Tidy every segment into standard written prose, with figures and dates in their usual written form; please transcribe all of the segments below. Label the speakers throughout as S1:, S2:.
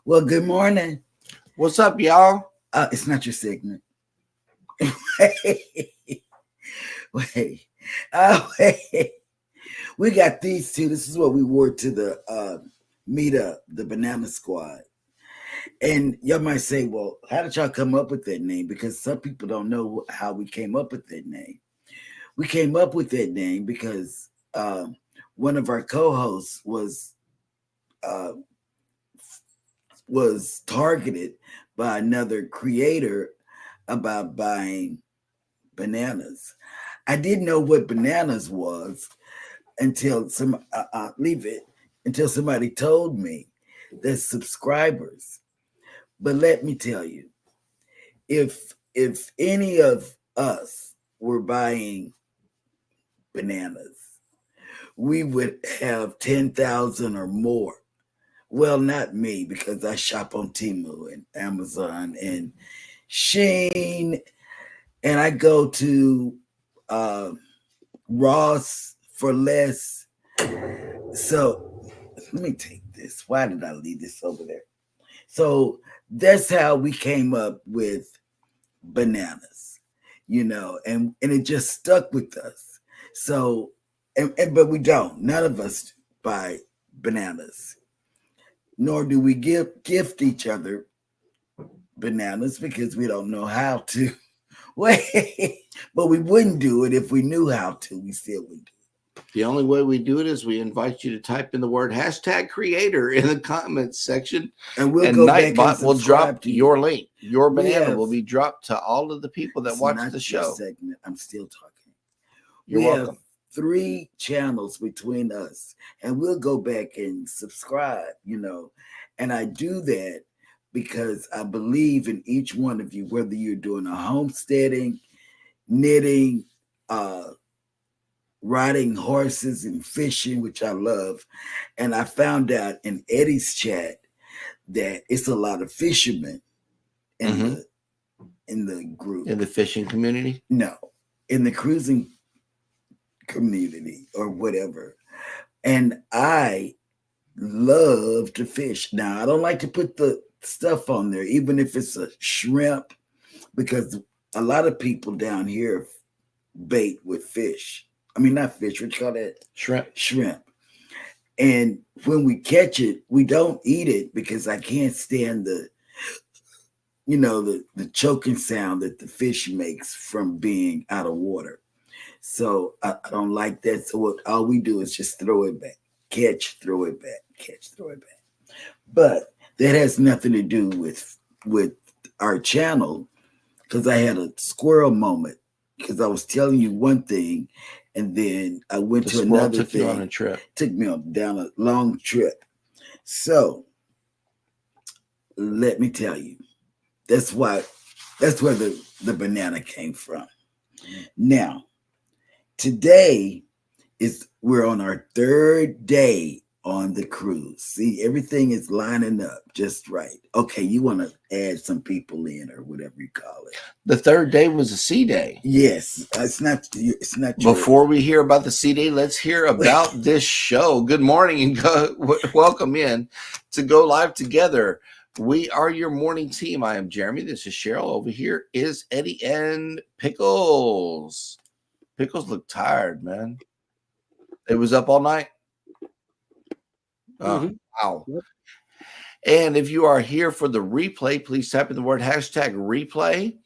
S1: Well, good morning.
S2: What's up, y'all?
S1: It's not your segment. wait, wait, wait. We got these two. This is what we wore to the meetup, the Banana Squad. And y'all might say, well, how did y'all come up with that name? Because some people don't know how we came up with that name. We came up with that name because one of our co-hosts uh, was targeted by another creator about buying bananas. I didn't know what bananas was until until somebody told me that subscribers. But let me tell you, if any of us were buying bananas, we would have 10,000 or more. Well, not me, because I shop on Temu and Amazon and Shein, and I go to Ross for less. So let me take this. Why did I leave this over there? So that's how we came up with bananas, and it just stuck with us. So, but we don't. None of us buy bananas, nor do we gift each other bananas because we don't know how to. Wait, but we wouldn't do it if we knew how to. We still would do it.
S2: The only way we do it is we invite you to type in the word #creator in the comments section,
S1: and we'll go back and
S2: Nightbot will drop
S1: to
S2: your link. Your banana will be dropped to all of the people that watch the show.
S1: Segment. I'm still talking.
S2: You're welcome.
S1: Have 3 channels between us, and we'll go back and subscribe. And I do that because I believe in each one of you, whether you're doing a homesteading, knitting, riding horses and fishing, which I love. And I found out in Eddie's chat that it's a lot of fishermen in the group.
S2: In the fishing community?
S1: No, in the cruising community or whatever. And I love to fish. Now, I don't like to put the stuff on there, even if it's a shrimp, because a lot of people down here bait with fish. I mean, not fish, what you call that? Shrimp. And when we catch it, we don't eat it because I can't stand the choking sound that the fish makes from being out of water. So I don't like that. So all we do is just throw it back. Catch, throw it back. Catch, throw it back. But that has nothing to do with our channel, because I had a squirrel moment, because I was telling you one thing and then I went to another thing.
S2: You on a trip.
S1: Took me down a long trip. So let me tell you, that's where the banana came from. Now, today we're on our 3rd day on the cruise. See, everything is lining up just right. Okay, you want to add some people in or whatever you call it.
S2: The 3rd day was a sea day.
S1: Yes, it's not.
S2: Before we hear about the sea day, let's hear about this show. Good morning and welcome in to Go Live Together. We are your morning team. I am Jeremy. This is Cheryl. Over here is Eddie and Pickles. Pickles look tired, man. It was up all night. Wow. Yep. And if you are here for the replay, please type in the word #replay.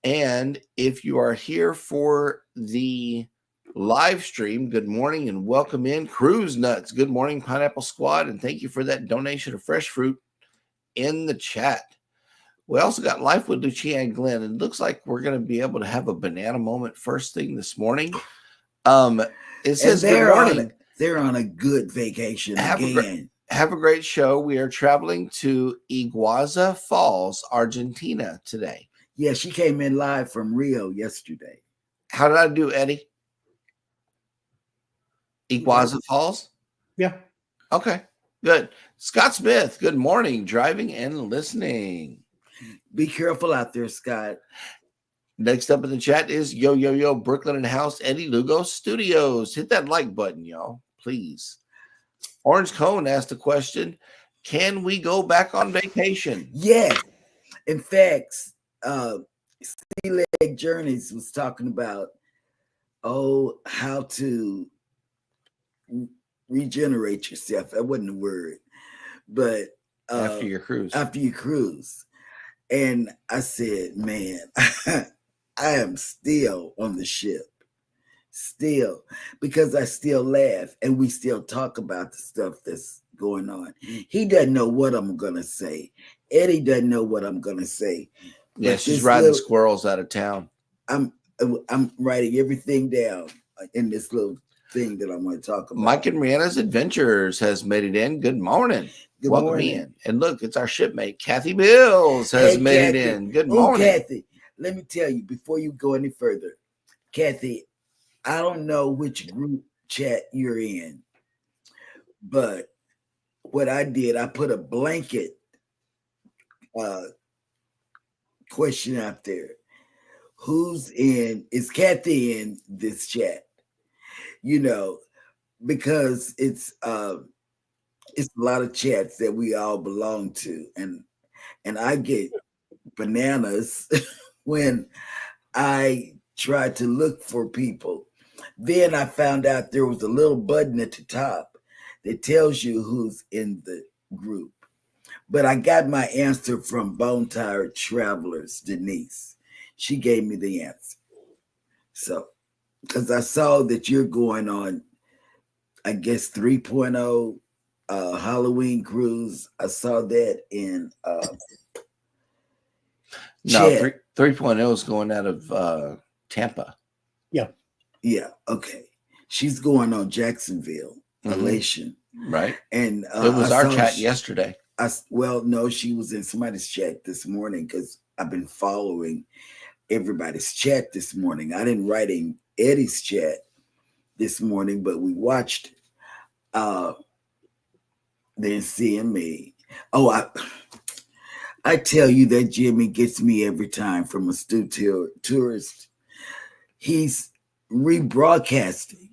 S2: And if you are here for the live stream, good morning and welcome in. Cruise Nuts, good morning, Pineapple Squad. And thank you for that donation of fresh fruit in the chat. We also got Life with Lucia and Glenn. It looks like we're going to be able to have a banana moment first thing this morning. It says good morning.
S1: They're on a good vacation again.
S2: Have a great show. We are traveling to Iguazu Falls, Argentina today.
S1: Yeah, she came in live from Rio yesterday.
S2: How did I do, Eddie? Iguazu Falls?
S3: Yeah.
S2: Okay, good. Scott Smith, good morning. Driving and listening.
S1: Be careful out there, Scott.
S2: Next up in the chat is Yo, Brooklyn and House, Eddie Lugo Studios. Hit that like button, y'all, please. Orange Cone asked a question. Can we go back on vacation?
S1: Yes. In fact, Sea Leg Journeys was talking about how to regenerate yourself. That wasn't the word, but
S2: After your cruise.
S1: After your cruise. And I said, man, I am still on the ship. Still, because I still laugh and we still talk about the stuff that's going on. He doesn't know what I'm gonna say. Eddie doesn't know what I'm gonna say.
S2: Yeah,
S1: But
S2: she's
S1: this
S2: riding
S1: little,
S2: squirrels out of town.
S1: I'm writing everything down in this little thing that I'm going to talk about.
S2: Mike and Rihanna's Adventures has made it in. Good morning.
S1: Good
S2: Welcome
S1: morning.
S2: in. And look, it's our shipmate, Kathy Mills, has made
S1: Kathy.
S2: it in. Good morning.
S1: Kathy, let me tell you before you go any further, Kathy, I don't know which group chat you're in, but what I did, I put a blanket question out there. Is Kathy in this chat? You know, because it's a lot of chats that we all belong to, and I get bananas when I try to look for people. Then I found out there was a little button at the top that tells you who's in the group. But I got my answer from Bone Tired Travelers, Denise. She gave me the answer. So, because I saw that you're going on, I guess 3.0 Halloween cruise. I saw that in
S2: no, 3.0 is going out of Tampa.
S1: Yeah, okay. She's going on Jacksonville, Elation.
S2: Right.
S1: And
S2: it was our chat yesterday.
S1: No, she was in somebody's chat this morning because I've been following everybody's chat this morning. I didn't write in Eddie's chat this morning, but we watched then seeing me. Oh, I tell you that Jimmy gets me every time from astute tourist. He's rebroadcasting,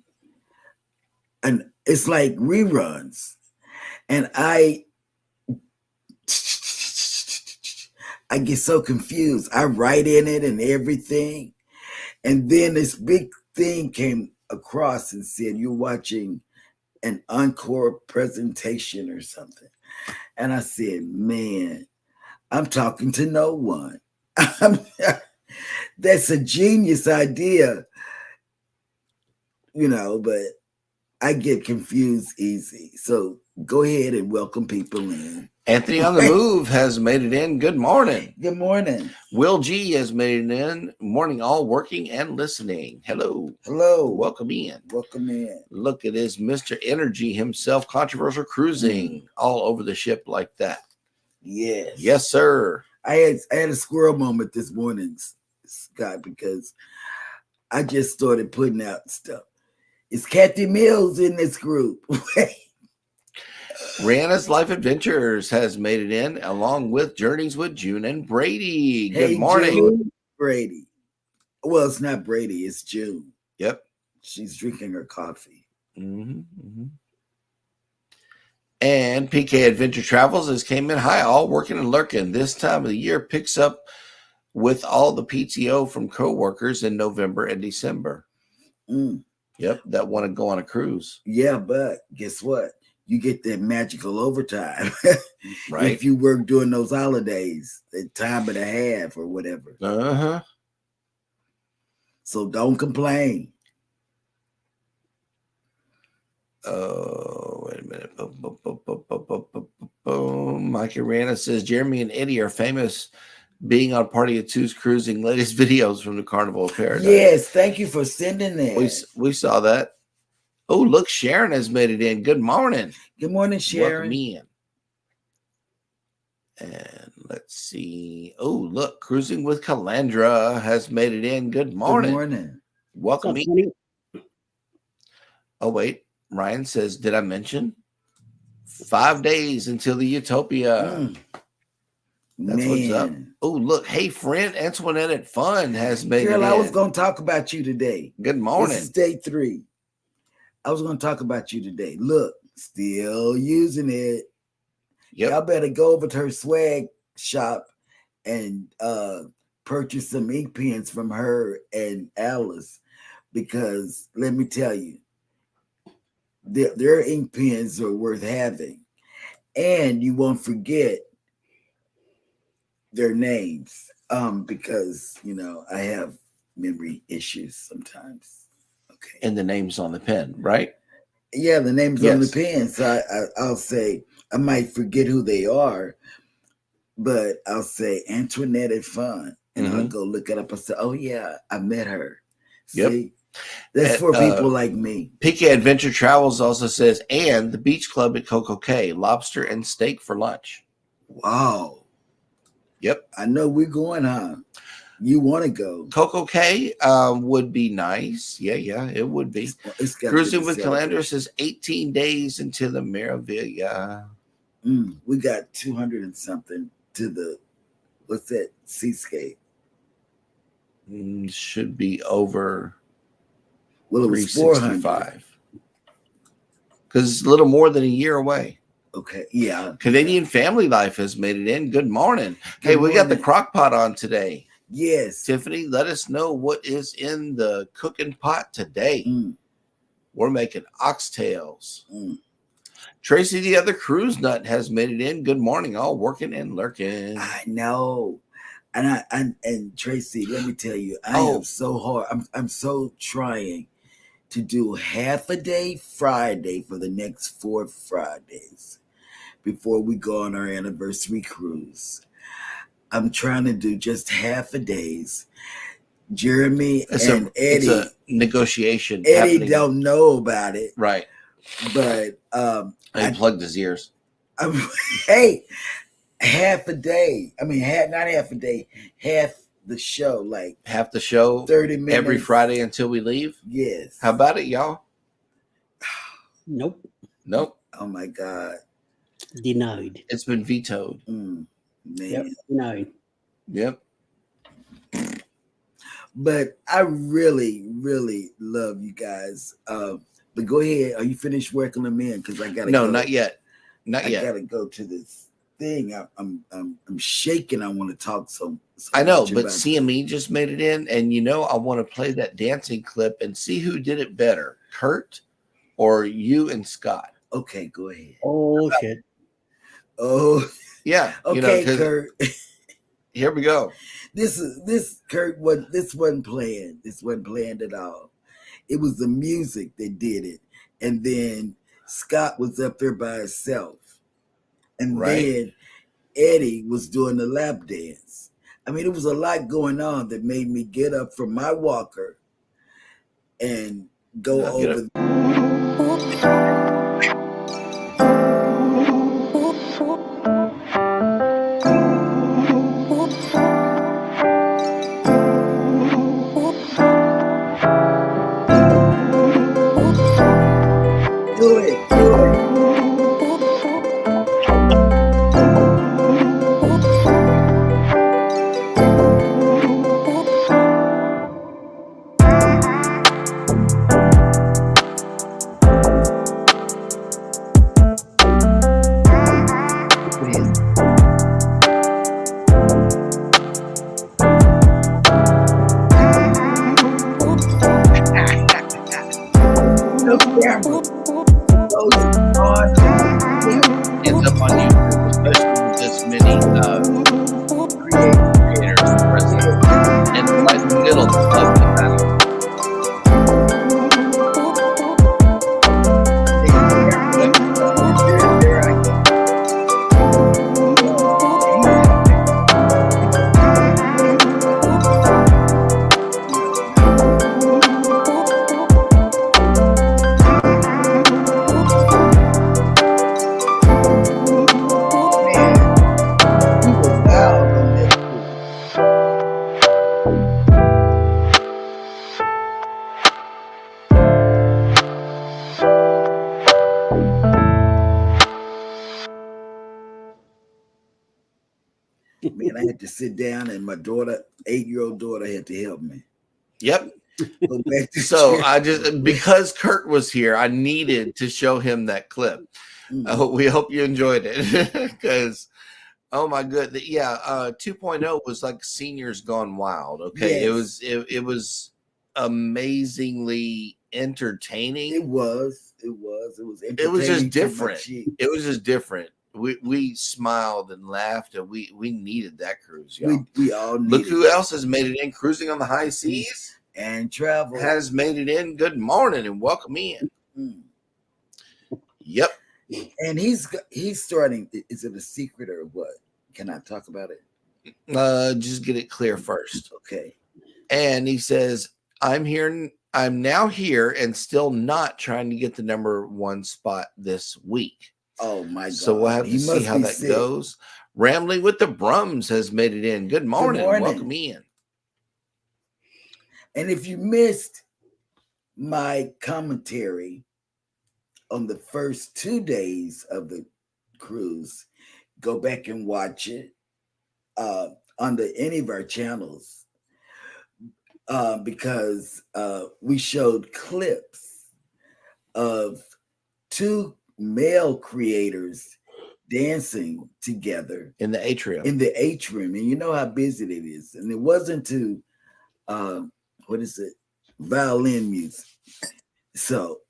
S1: and it's like reruns, and I get so confused. I write in it and everything, and then this big thing came across and said you're watching an encore presentation or something, and I said, man, I'm talking to no one. That's a genius idea, but I get confused easy. So go ahead and welcome people in.
S2: Anthony on the Move has made it in. Good morning.
S1: Good morning.
S2: Will G has made it in. Morning, all working and listening. Hello.
S1: Hello.
S2: Welcome in.
S1: Welcome in.
S2: Look, it is Mr. Energy himself, controversial cruising all over the ship like that.
S1: Yes.
S2: Yes, sir.
S1: I had a squirrel moment this morning, Scott, because I just started putting out stuff. Is Kathy Mills in this group?
S2: Rihanna's Life Adventures has made it in, along with Journeys with June and Brady. Good morning.
S1: June, Brady. Well, it's not Brady, it's June.
S2: Yep.
S1: She's drinking her coffee.
S2: And PK Adventure Travels has came in high, all working and lurking. This time of the year picks up with all the PTO from co-workers in November and December. Yep, that want to go on a cruise.
S1: Yeah, but guess what? You get that magical overtime.
S2: Right.
S1: If you work during those holidays, that time and a half or whatever. So don't complain.
S2: Oh, wait a minute. Mike Rihanna says Jeremy and Eddie are famous being on Party of Two's cruising. Latest videos from the Carnival of Paradise.
S1: Yes, thank you for sending that.
S2: We saw that. Oh, look, Sharon has made it in. Good morning.
S1: Good morning, Sharon.
S2: Welcome in. And let's see. Oh, look, Cruising with Calandra has made it in. Good morning.
S1: Good morning.
S2: Welcome in. Oh, wait. Ryan says, did I mention 5 days until the Utopia? That's what's up. Oh, look. Hey, friend, Antoinette at Fun has made it in.
S1: I was going to talk about you today.
S2: Good morning.
S1: This is day 3. I was going to talk about you today. Look, still using it. Y'all better go over to her swag shop and purchase some ink pens from her and Alice, because let me tell you, their ink pens are worth having, and you won't forget their names, because I have memory issues sometimes. Okay.
S2: And the name's on the pen, right?
S1: Yeah, the name's on the pen. So I'll say, I might forget who they are, but I'll say Antoinette and Fun, and I'll go look it up. I say, oh yeah, I met her. See, that's for people like me.
S2: Pika Adventure Travels also says, and the beach club at Coco Cay, lobster and steak for lunch.
S1: Wow.
S2: Yep.
S1: I know we're going, huh? You want to go?
S2: Coco Cay would be nice. Yeah, it would be. Cruising with Calandra says 18 days into the Meraviglia.
S1: We got 200 and something to the, what's that, seascape?
S2: Should be over
S1: 365.
S2: Because it's a little more than a year away.
S1: Okay, yeah.
S2: Canadian Family Life has made it in. Good morning. Hey, we got the crock pot on today.
S1: Yes.
S2: Tiffany, let us know what is in the cooking pot today. We're making oxtails. Tracy, the other cruise nut, has made it in. Good morning, all working and lurking.
S1: I know. And Tracy, let me tell you, I am so hard. I'm so trying to do half a day Friday for the next 4 Fridays before we go on our anniversary cruise. I'm trying to do just half a days. Jeremy and Eddie.
S2: It's a negotiation.
S1: Eddie don't know about it.
S2: Right.
S1: But
S2: I plugged his ears.
S1: Hey, half a day. I mean, not half a day, half the show. Like
S2: half the show,
S1: 30 minutes.
S2: Every Friday until we leave?
S1: Yes.
S2: How about it, y'all?
S3: Nope.
S1: Oh, my God.
S3: Denied.
S2: It's been vetoed.
S1: Man.
S3: Yep. Denied.
S2: Yep.
S1: But I really, really love you guys. But go ahead. Are you finished working them in? Because I gotta
S2: go.
S1: No,
S2: not yet. Not yet.
S1: I gotta go to this thing. I'm shaking. I want to talk so
S2: I know, but CME just made it in, and I want to play that dancing clip and see who did it better, Kurt or you and Scott.
S1: Okay, go ahead.
S3: Oh shit.
S1: Oh
S2: yeah.
S1: Okay, Kurt.
S2: Here we go.
S1: Kurt. This wasn't planned. This wasn't planned at all. It was the music that did it, and then Scott was up there by himself, and then Eddie was doing the lap dance. I mean, it was a lot going on that made me get up from my walker and go over. Do it.
S2: Ends up on YouTube, especially with this many creators present. And right in the middle, the club battle. Man, I had to sit down, and my daughter, 8-year-old daughter, had to help me. Yep. So because Kurt was here, I needed to show him that clip. We hope you enjoyed it because, oh my goodness, yeah. 2.0 was like Seniors Gone Wild. Okay,
S1: Yes.
S2: it was amazingly entertaining.
S1: It was entertaining.
S2: It was just
S1: to my
S2: different.
S1: cheek.
S2: It was just different. We smiled and laughed, and we needed that cruise, y'all.
S1: We all
S2: Look
S1: needed
S2: who
S1: it.
S2: else has made it in. Cruising on the High Seas
S1: And travel.
S2: has made it in. Good morning and welcome in.
S1: Mm.
S2: Yep.
S1: And he's starting. Is it a secret or what? Can I talk about it?
S2: Just get it clear first.
S1: Okay.
S2: And he says, I'm now here and still not trying to get the number 1 spot this week.
S1: Oh my God.
S2: So we'll have to see how that goes. Rambling with the Brums has made it in. Good morning. Welcome in.
S1: And if you missed my commentary on the first 2 days of the cruise, go back and watch it on any of our channels because we showed clips of 2 male creators dancing together
S2: in the atrium.
S1: And you know how busy it is. And it wasn't to what is it? Violin music. So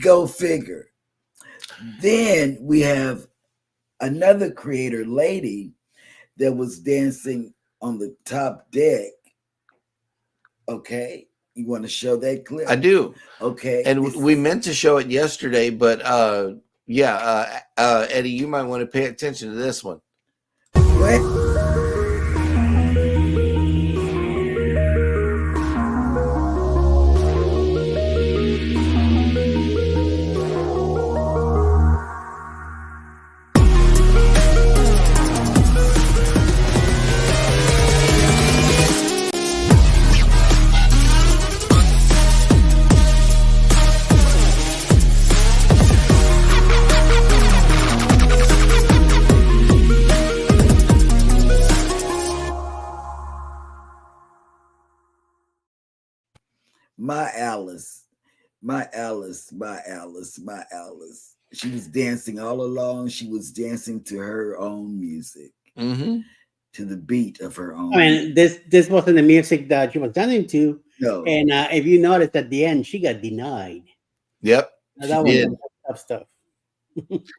S1: go figure. Then we have another creator lady that was dancing on the top deck. Okay. You want to show that clip?
S2: I do.
S1: Okay.
S2: And we meant to show it yesterday, but Eddie, you might want to pay attention to this one.
S1: What? My Alice. She was dancing all along. She was dancing to her own music, to the beat of her own.
S3: I mean, this wasn't the music that she was dancing to.
S1: No.
S3: And if you noticed at the end, she got denied.
S2: Yep.
S3: That was tough stuff.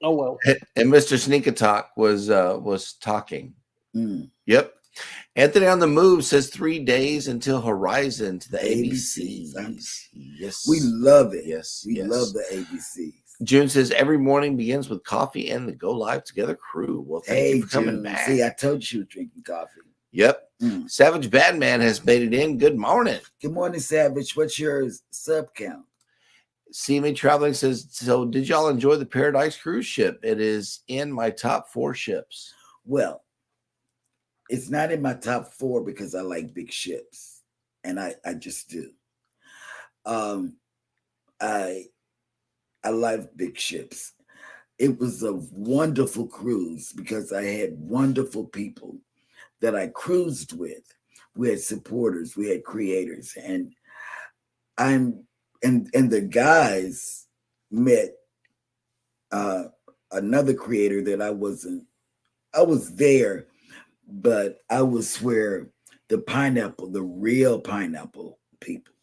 S3: Oh well.
S2: And Mr. Sneakatalk was talking. Yep. Anthony on the Move says 3 days until Horizon to the ABCs. Yes.
S1: We love it.
S2: Yes.
S1: We love the ABCs.
S2: June says every morning begins with coffee and the Go Live Together crew. Well, thank you for coming back.
S1: See, I told you she was drinking coffee.
S2: Yep. Savage Badman has made it in. Good morning.
S1: Good morning, Savage. What's your sub count?
S2: CMA Traveling says, so did y'all enjoy the Paradise cruise ship? It is in my top 4 ships.
S1: Well, it's not in my top 4 because I like big ships, and I just do. I love big ships. It was a wonderful cruise because I had wonderful people that I cruised with. We had supporters, we had creators, and the guys met another creator that I was there. But I was where the real pineapple people.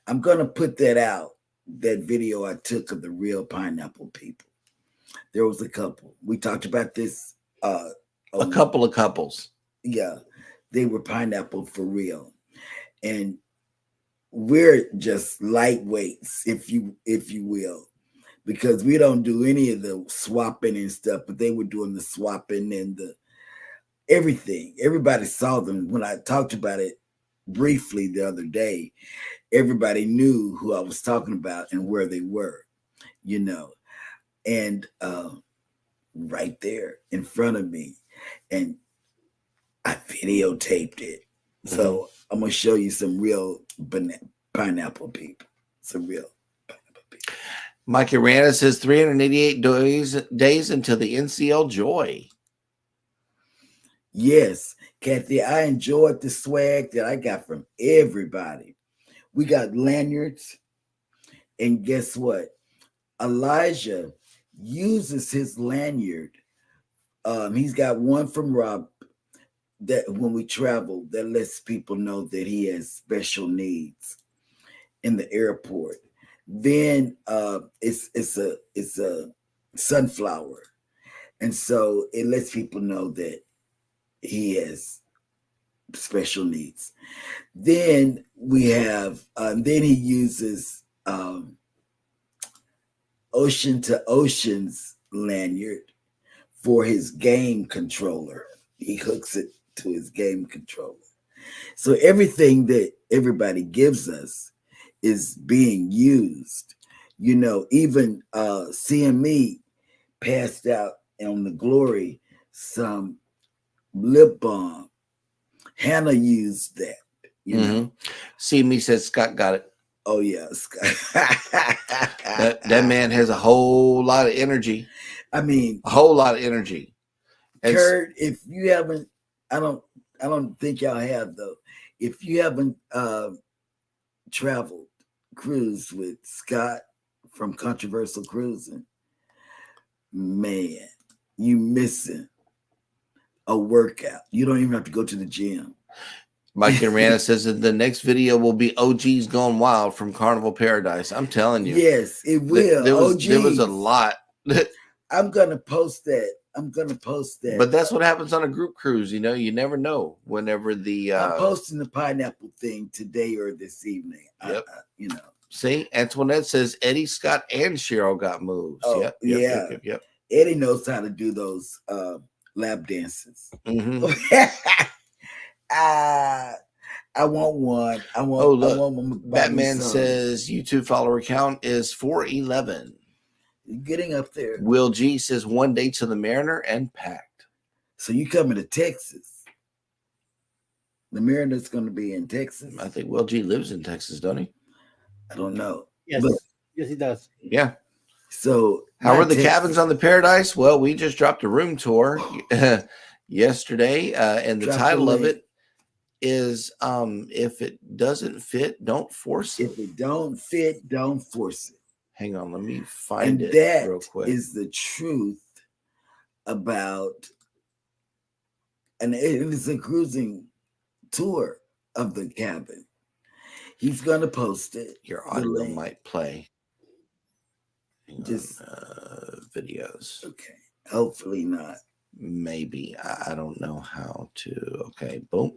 S1: I'm going to put that out, that video I took of the real pineapple people. There was a couple. We talked about this.
S2: A couple of couples.
S1: Yeah, they were pineapple for real. And we're just lightweights, if you will, because we don't do any of the swapping and stuff, but they were doing the swapping and the everything. Everybody saw them. When I talked about it briefly the other day, everybody knew who I was talking about and where they were, and right there in front of me. And I videotaped it. So I'm going to show you some real pineapple people. Some real pineapple people.
S2: Mikey Rana says 388 days until the NCL Joy.
S1: Yes, Kathy, I enjoyed the swag that I got from everybody. We got lanyards, and guess what? Elijah uses his lanyard. He's got one from Rob that when we travel, that lets people know that he has special needs in the airport. Then it's a sunflower, and so it lets people know that he has special needs. Then we have then he uses ocean to ocean's lanyard for his game controller. He hooks it to his game controller. So everything that everybody gives us is being used. You know, even CME passed out on the Glory some lip balm. Hannah used that. You know.
S2: See me says Scott got it.
S1: Oh yeah,
S2: That man has a whole lot of energy.
S1: I mean,
S2: a whole lot of energy. And
S1: Kurt, if you haven't, I don't think y'all have though. If you haven't traveled, cruised with Scott from Controversial Cruising, man, you missing a workout. You don't even have to go to the gym.
S2: Mike and Rihanna says that the next video will be OG's Gone Wild from Carnival Paradise. I'm telling you.
S1: Yes, it will.
S2: There was a lot.
S1: I'm gonna post that.
S2: But that's what happens on a group cruise. You know, you never know whenever the
S1: I'm posting the pineapple thing today or this evening.
S2: Yep.
S1: You know.
S2: See, Antoinette says Eddie, Scott, and Cheryl got moves.
S1: Oh,
S2: Yep.
S1: Eddie knows how to do those lap dances. I want one. I want one.
S2: Batman says YouTube follower count is 411.
S1: Getting up there.
S2: Will G says one day to the Mariner and packed.
S1: So you coming to Texas? The Mariner's going to be in Texas.
S2: I think Will G lives in Texas, don't he?
S1: I don't know.
S3: Yes, yes, he does.
S2: Yeah.
S1: So
S2: how are the cabins on the Paradise? Well, we just dropped a room tour yesterday, and the title of it is if it doesn't fit, don't force it.
S1: If it don't fit, don't force it.
S2: Hang on, let me find it real quick.
S1: That is the truth about, and it is a cruising tour of the cabin. He's gonna post it.
S2: Your audio might play.
S1: Just
S2: videos.
S1: Okay. Hopefully not.
S2: Maybe. I don't know how to. Okay, boom.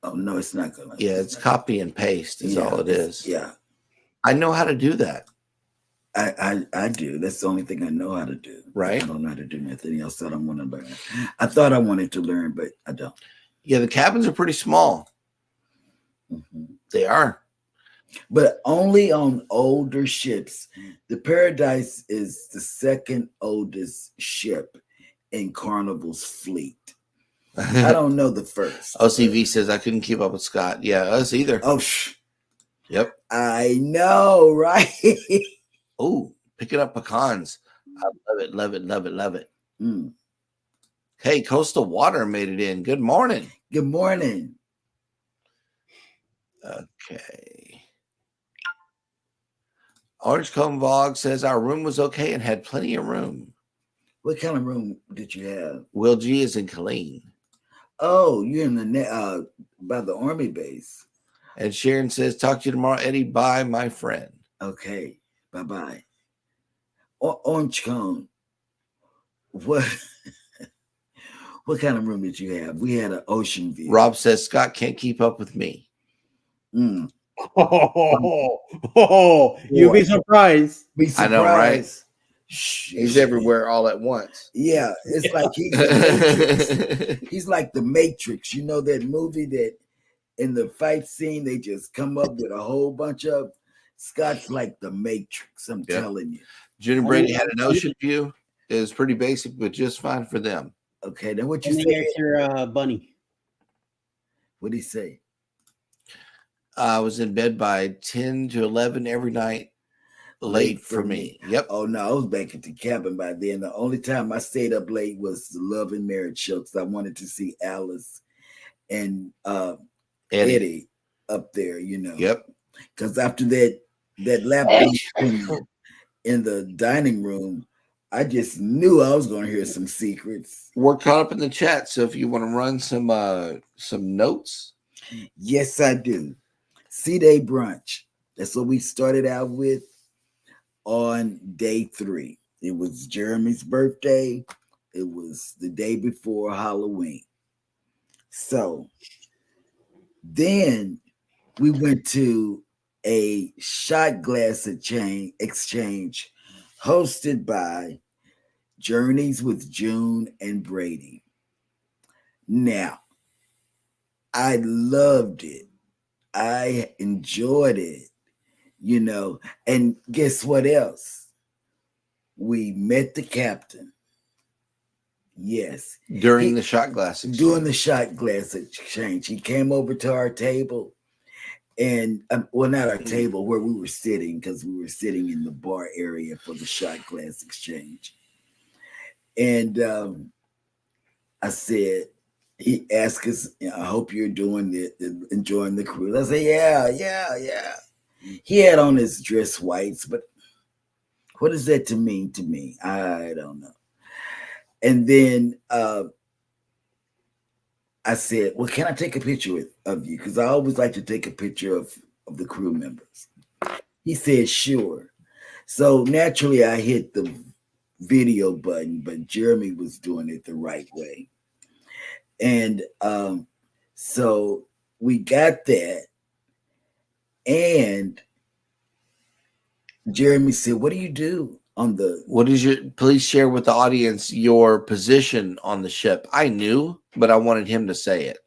S1: Oh no, it's not gonna.
S2: Yeah, it's copy and paste is all it is.
S1: Yeah.
S2: I know how to do that.
S1: I do. That's the only thing I know how to do.
S2: Right.
S1: I don't know how to do nothing else that I want to learn. I thought I wanted to learn, but I don't.
S2: Yeah, the cabins are pretty small. They are.
S1: But only on older ships. The Paradise is the second oldest ship in Carnival's fleet. I don't know the first.
S2: OCV says I couldn't keep up with Scott. Yeah, us either.
S1: Oh,
S2: yep.
S1: I know, right?
S2: Oh, picking up pecans. I love it. Hey, Coastal Water made it in. Good morning.
S1: Good morning.
S2: Okay. Orange Cone Vlog says our room was okay and had plenty of room.
S1: What kind of room did you have?
S2: Will G is in Killeen.
S1: Oh, you're in the by the Army base.
S2: And Sharon says, talk to you tomorrow, Eddie. Bye, my friend.
S1: Okay. Bye-bye. Orange Cone. What kind of room did you have? We had an ocean view.
S2: Rob says, Scott can't keep up with me.
S3: You'll be surprised.
S1: I
S2: know, right? He's everywhere all at once.
S1: Yeah, it's like he's the Matrix. He's like the Matrix. You know that movie that in the fight scene they just come up with a whole bunch of Scott's like the Matrix. I'm telling you.
S2: Jen and Brady had an ocean view. It was pretty basic, but just fine for them.
S1: Okay, then what you say?
S3: Your bunny.
S1: What did he say?
S2: I was in bed by 10 to 11 every night. Late for me. Yep.
S1: Oh no, I was back at the cabin by then. The only time I stayed up late was the Love and Marriage show because I wanted to see Alice and Eddie up there. You know.
S2: Yep.
S1: because after that lap dance in the dining room, I just knew I was going to hear some secrets.
S2: We're caught up in the chat, so if you want to run some notes.
S1: Yes, I do. C-Day brunch. That's what we started out with on day 3. It was Jeremy's birthday. It was the day before Halloween. So then we went to a shot glass exchange hosted by Journeys with June and Brady. Now, I loved it. I enjoyed it, and guess what else? We met the captain. Yes.
S2: During the shot glass exchange.
S1: During the shot glass exchange. He came over to our table and, well, not our table, where we were sitting, because we were sitting in the bar area for the shot glass exchange. And I said, he asked us, I hope you're enjoying the cruise. I said, yeah. He had on his dress whites, but what does that mean to me? I don't know. And then I said, well, can I take a picture of you? Because I always like to take a picture of the crew members. He said, sure. So naturally, I hit the video button, but Jeremy was doing it the right way. And so we got that. And Jeremy said, what do you do on the...
S2: Please share with the audience your position on the ship. I knew, but I wanted him to say it.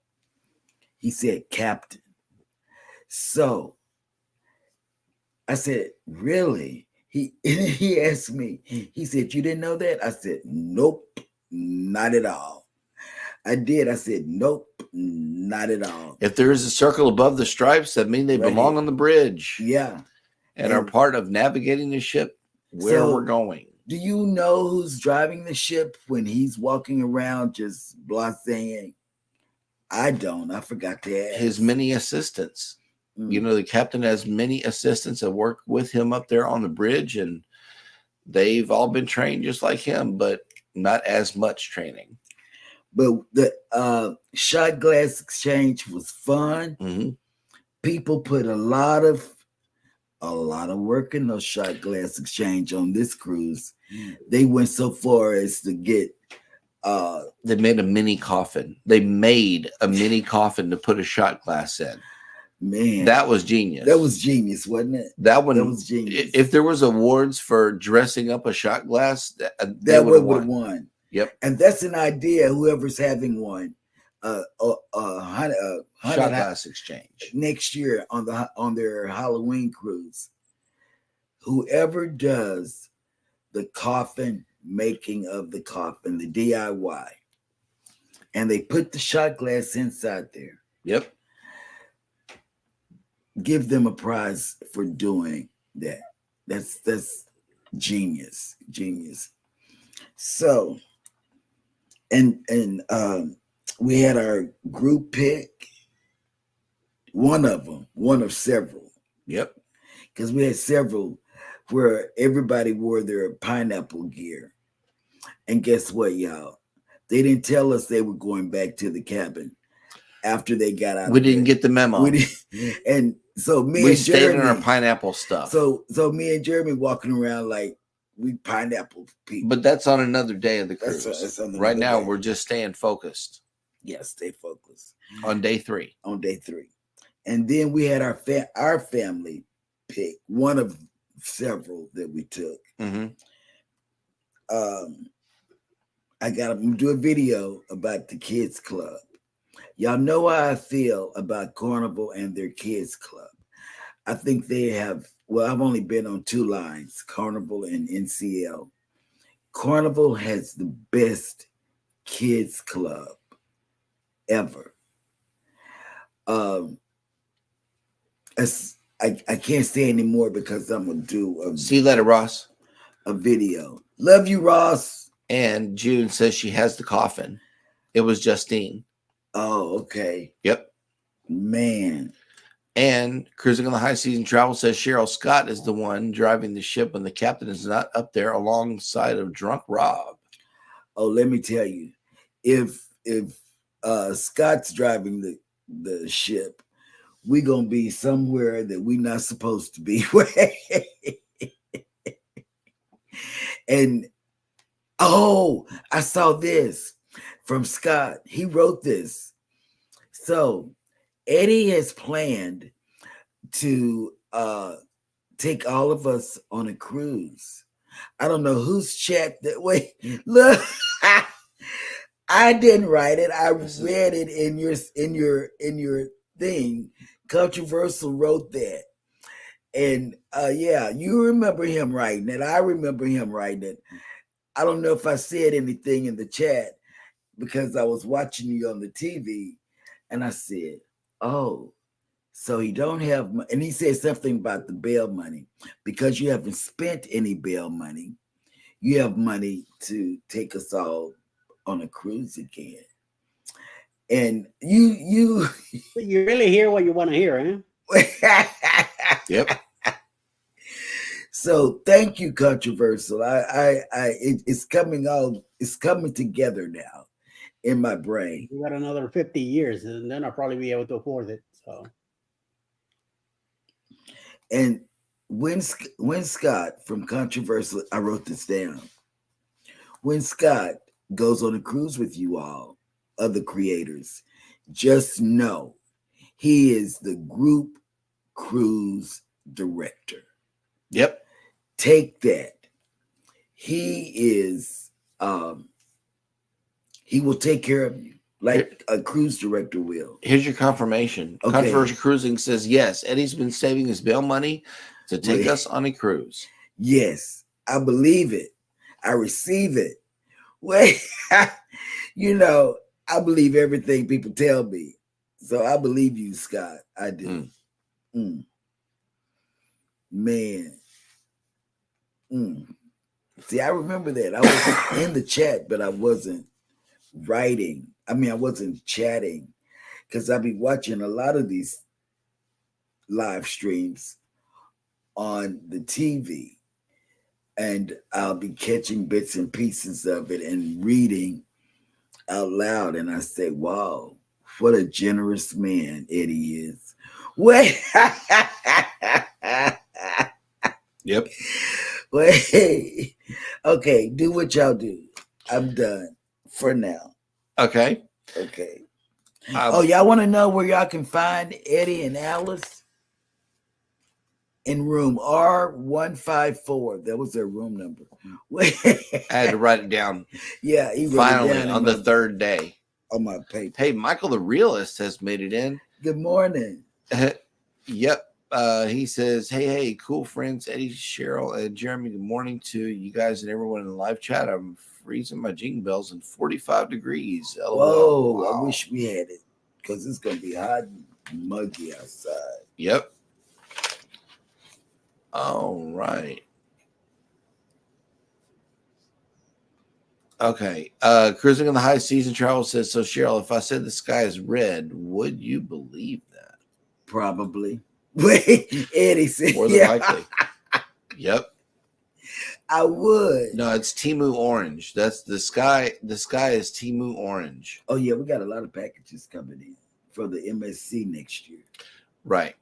S1: He said, captain. So I said, really? He asked me, he said, you didn't know that? I said, nope, not at all. I did. I said, nope, not at all.
S2: If there is a circle above the stripes, that means they belong on the bridge.
S1: Yeah.
S2: And are part of navigating the ship where we're going.
S1: Do you know who's driving the ship when he's walking around just blasting? I don't. I forgot to ask.
S2: His many assistants. The captain has many assistants that work with him up there on the bridge, and they've all been trained just like him, but not as much training.
S1: But the shot glass exchange was fun.
S2: Mm-hmm.
S1: People put a lot of work in those shot glass exchange on this cruise. They went so far as to get
S2: they made a mini coffin. They made a mini coffin to put a shot glass in.
S1: Man,
S2: that was genius.
S1: That was genius, wasn't it?
S2: That
S1: was genius.
S2: If there was awards for dressing up a shot glass, that
S1: would have won.
S2: Yep.
S1: And that's an idea. Whoever's having one,
S2: shot glass exchange
S1: next year on their Halloween cruise. Whoever does the coffin making of the coffin, the DIY, and they put the shot glass inside there.
S2: Yep.
S1: Give them a prize for doing that. That's genius. So, and we had our group pick. One of several.
S2: Yep.
S1: Because we had several where everybody wore their pineapple gear. And guess what, y'all? They didn't tell us they were going back to the cabin after they got out.
S2: We didn't get the memo.
S1: And so we
S2: stayed in our pineapple stuff.
S1: So me and Jeremy walking around like we pineapple people.
S2: But that's on another day of the cruise.
S1: That's
S2: right now, we're just staying focused.
S1: Yes, stay focused.
S2: On day 3.
S1: And then we had our family pick, one of several that we took.
S2: Mm-hmm.
S1: I got to do a video about the kids club. Y'all know how I feel about Carnival and their kids club. I think they have, I've only been on 2 lines, Carnival and NCL. Carnival has the best kids club ever. I can't say anymore because I'm going to do
S2: see you later, Ross.
S1: A video. Love you, Ross.
S2: And June says she has the coffin. It was Justine.
S1: Oh, okay.
S2: Yep.
S1: Man.
S2: And Cruising on the High Seas and Travel says Cheryl Scott is the one driving the ship when the captain is not up there alongside of drunk Rob.
S1: Oh, let me tell you, if Scott's driving the ship, we're gonna be somewhere that we're not supposed to be. And I saw this from Scott. He wrote this. So Eddie has planned to take all of us on a cruise. I don't know whose chat that way. Look, I didn't write it. I read it in your thing. Controversial wrote that. And yeah, you remember him writing it. I remember him writing it. I don't know if I said anything in the chat because I was watching you on the TV, and I said, "Oh, so you don't have," and he said something about the bail money because you haven't spent any bail money. You have money to take us all on a cruise again, and you
S3: really hear what you want to hear,
S1: huh?
S2: Yep.
S1: So thank you, Controversial. It's coming together now in my brain.
S3: We got another 50 years, and then I'll probably be able to afford it. So,
S1: And when Scott from Controversial, I wrote this down. When Scott goes on a cruise with you all, other creators, just know he is the group cruise director.
S2: Yep.
S1: Take that. He is he will take care of you like a cruise director will.
S2: Here's your confirmation.
S1: Okay.
S2: Controversial Cruising says yes, Eddie's been saving his bail money to take
S1: Wait.
S2: us on a cruise.
S1: Yes, I believe it. I receive it. Wait, you know, I believe everything people tell me. So I believe you, Scott. I do. Man. See, I remember that. I was in the chat, but I wasn't writing. I mean, I wasn't chatting because I'll be watching a lot of these live streams on the TV, and I'll be catching bits and pieces of it and reading out loud. And I say, wow, what a generous man Eddie is. Wait.
S2: Yep.
S1: Wait. Okay, do what y'all do. I'm done for now.
S2: Okay.
S1: Okay. Y'all want to know where y'all can find Eddie and Alice? In room R154. That was their room number.
S2: I had to write it down.
S1: Yeah, he wrote
S2: Finally,
S1: it down
S2: on the third day.
S1: On my paper.
S2: Hey, Michael the Realist has made it in.
S1: Good morning.
S2: Yep. He says, hey, cool friends, Eddie, Cheryl, and Jeremy. Good morning to you guys and everyone in the live chat. I'm freezing my jingle bells in 45 degrees. LOL.
S1: Whoa,
S2: wow.
S1: I wish we had it because it's going to be hot and muggy outside.
S2: Yep. All right. Okay. Cruising on the High Seas and Travel says, so Cheryl, if I said the sky is red, would you believe that?
S1: Probably. Wait, Eddie said,
S2: more than likely. Yep.
S1: I would.
S2: No, it's Timu orange. That's the sky. The sky is Timu orange.
S1: Oh yeah, we got a lot of packages coming in for the MSC next year.
S2: Right.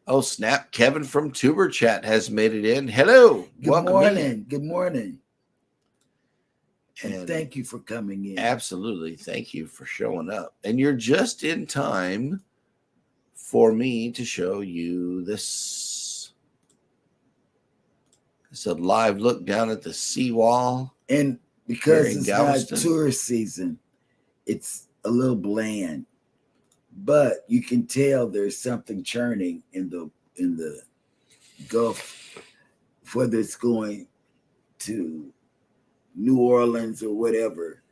S2: Oh snap! Kevin from Tuber Chat has made it in. Hello.
S1: Good morning. Good morning. And thank you for coming in.
S2: Absolutely. Thank you for showing up. And you're just in time for me to show you this. It's a live look down at the seawall.
S1: And because it's not tourist season, it's a little bland. But you can tell there's something churning in the Gulf, whether it's going to New Orleans or whatever,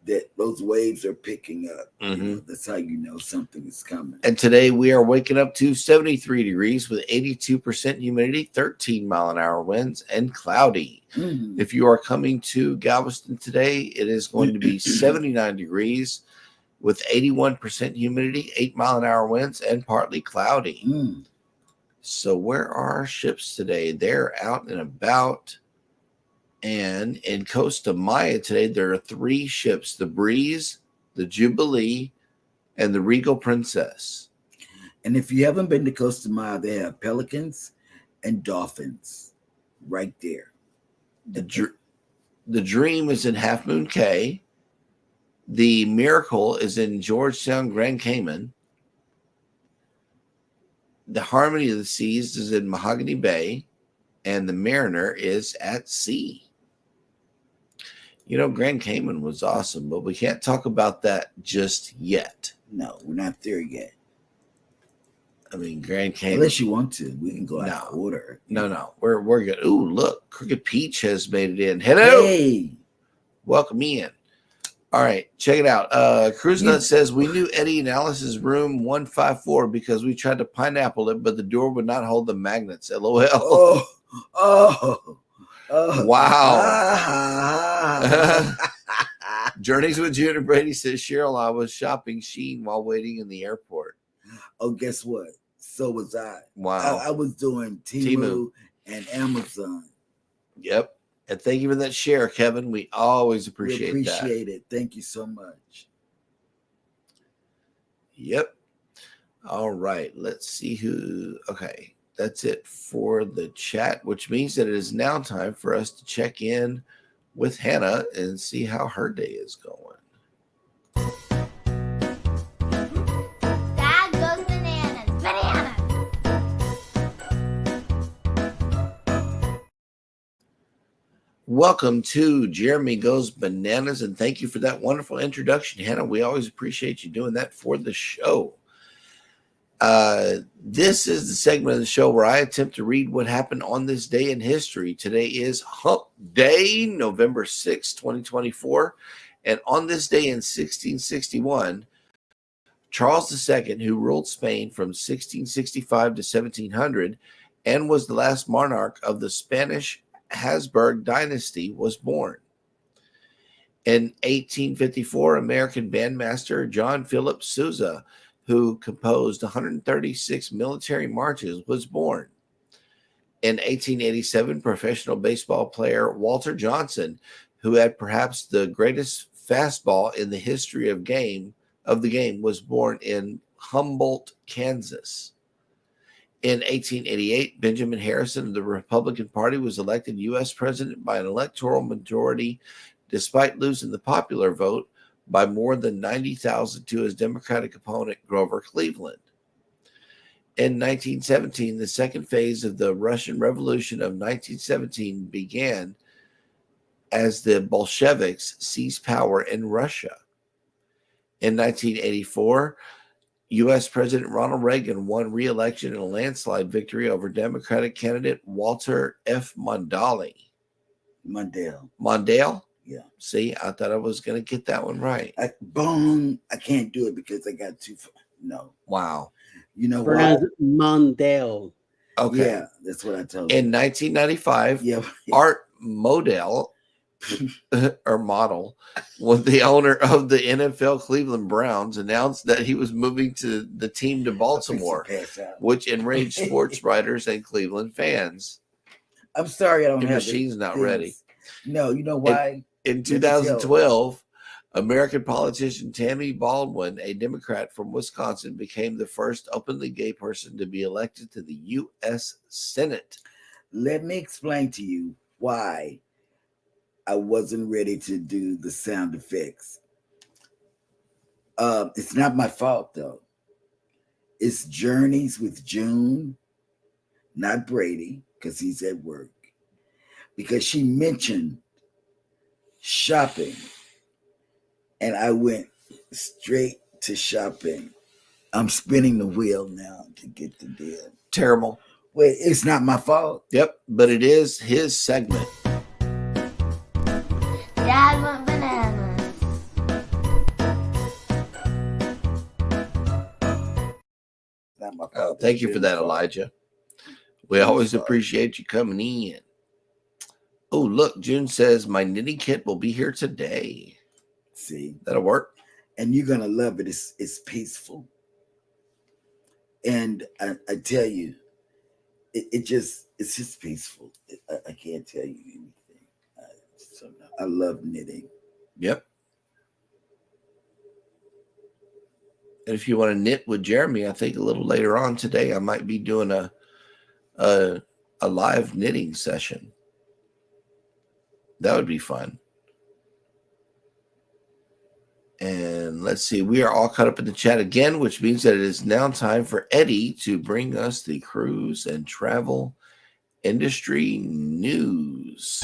S1: that those waves are picking up.
S2: Mm-hmm.
S1: You know, that's how you know something is coming.
S2: And today we are waking up to 73 degrees with 82% humidity, 13-mile-an-hour winds, and cloudy.
S1: Mm-hmm.
S2: If you are coming to Galveston today, it is going to be 79 degrees with 81% humidity, 8-mile-an-hour winds, and partly cloudy. So where are our ships today? They're out and about. And in Costa Maya today, there are 3 ships: the Breeze, the Jubilee, and the Regal Princess.
S1: And if you haven't been to Costa Maya, they have pelicans and dolphins right there.
S2: The Dream is in Half Moon Cay. The Miracle is in Georgetown, Grand Cayman. The Harmony of the Seas is in Mahogany Bay. And the Mariner is at sea. You know, Grand Cayman was awesome, but we can't talk about that just yet.
S1: No, we're not there yet.
S2: I mean, Grand Cayman.
S1: Unless you want to, we can go out of order.
S2: No, we're good. Ooh, look, Crooked Peach has made it in. Hello,
S1: hey,
S2: welcome in. All right, check it out. Cruise Nut says we knew Eddie and Alice's room 154 because we tried to pineapple it, but the door would not hold the magnets. LOL.
S1: Oh.
S2: Wow. Journeys with June and Brady says, Cheryl, I was shopping Shein while waiting in the airport.
S1: Oh, guess what? So was I.
S2: Wow.
S1: I was doing Temu and Amazon.
S2: Yep. And thank you for that share, Kevin. We always appreciate that.
S1: Appreciate it. Thank you so much.
S2: Yep. All right. Let's see who. Okay. That's it for the chat, which means that it is now time for us to check in with Hannah and see how her day is going.
S4: Dad goes bananas. Bananas.
S2: Welcome to Jeremy Goes Bananas, and thank you for that wonderful introduction, Hannah. We always appreciate you doing that for the show. This is the segment of the show where I attempt to read what happened on this day in history. Today is Hump Day, November 6, 2024. And on this day in 1661, Charles II, who ruled Spain from 1665 to 1700 and was the last monarch of the Spanish Habsburg dynasty, was born. In 1854, American bandmaster John Philip Sousa, who composed 136 military marches, was born. In 1887, professional baseball player Walter Johnson, who had perhaps the greatest fastball in the history of the game, was born in Humboldt, Kansas. In 1888, Benjamin Harrison of the Republican Party was elected U.S. president by an electoral majority, despite losing the popular vote by more than 90,000 to his Democratic opponent, Grover Cleveland. In 1917, the second phase of the Russian Revolution of 1917 began as the Bolsheviks seized power in Russia. In 1984, U.S. President Ronald Reagan won re-election in a landslide victory over Democratic candidate Walter F. Mondale. Mondale?
S1: Yeah.
S2: See, I thought I was going to get that one right.
S1: I can't do it because I got too. No.
S2: Wow.
S1: You know
S3: Pronounced
S1: what?
S3: Mondale.
S2: Okay.
S1: Yeah, that's what I told you.
S2: In 1995, Art Modell or Model, was the owner of the NFL Cleveland Browns, announced that he was moving to the team to Baltimore, which enraged sports writers and Cleveland fans.
S1: I'm sorry, I don't
S2: Your
S1: have
S2: machine's not ready.
S1: No, you know why?
S2: In 2012, American politician Tammy Baldwin, a Democrat from Wisconsin, became the first openly gay person to be elected to the U.S. Senate.
S1: Let me explain to you why I wasn't ready to do the sound effects. It's not my fault, though. It's Journeys with June, not Brady, because he's at work. Because she mentioned shopping, and I went straight to shopping. I'm spinning the wheel now to get the deal.
S2: Terrible.
S1: Wait, it's not my fault.
S2: Yep, but it is his segment.
S4: Dad went bananas.
S1: Not my fault.
S2: Oh, thank you for that, Elijah. We always appreciate you coming in. Oh, look, June says my knitting kit will be here today.
S1: See,
S2: that'll work.
S1: and you're gonna love it. It's peaceful, and I tell you, it's just peaceful. I can't tell you anything. So I love knitting.
S2: Yep. And if you want to knit with Jeremy, I think a little later on today, I might be doing a live knitting session. That would be fun. And let's see, we are all caught up in the chat again, which means that it is now time for Eddie to bring us the cruise and travel industry news.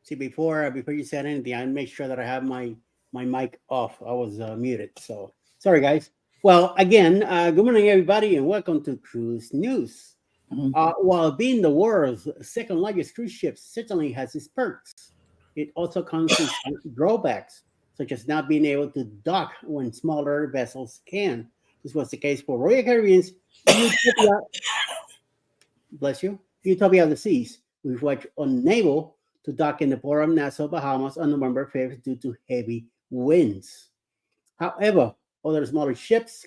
S3: See, before you said anything, I make sure that I have my mic off. I was muted, so sorry, guys. Well, again, good morning, everybody, and welcome to Cruise News. While being the world's second largest cruise ship certainly has its perks, it also comes with drawbacks, such as not being able to dock when smaller vessels can. This was the case for Royal Caribbean's Utopia, bless you, Utopia of the Seas, which was unable to dock in the port of Nassau, Bahamas on November 5th due to heavy winds. However, other smaller